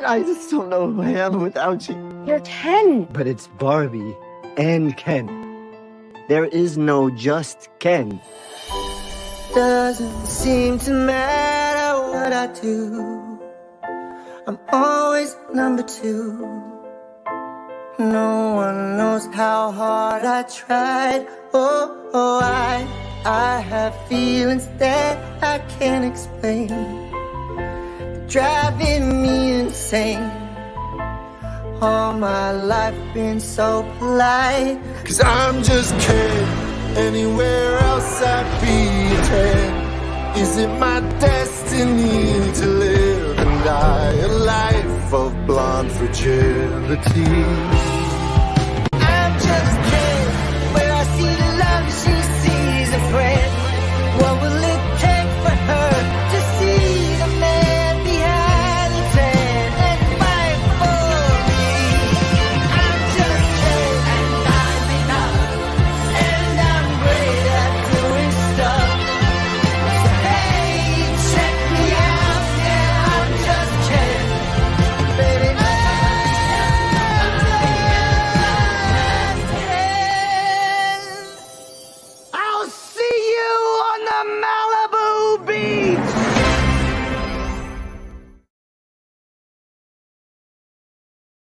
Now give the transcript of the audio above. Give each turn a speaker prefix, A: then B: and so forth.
A: I just don't know who I am without you.
B: You're 10.
A: But it's Barbie and Ken. There is no just Ken.
C: Doesn't seem to matter what I do, I'm always number 2. No one knows how hard I tried. Oh, I have feelings that I can't explain, driving me insane. All my life been so polite,
D: 'cause I'm just Ken. Anywhere else I'd be a 10. Is it my destiny to live and die a life of blonde fragility?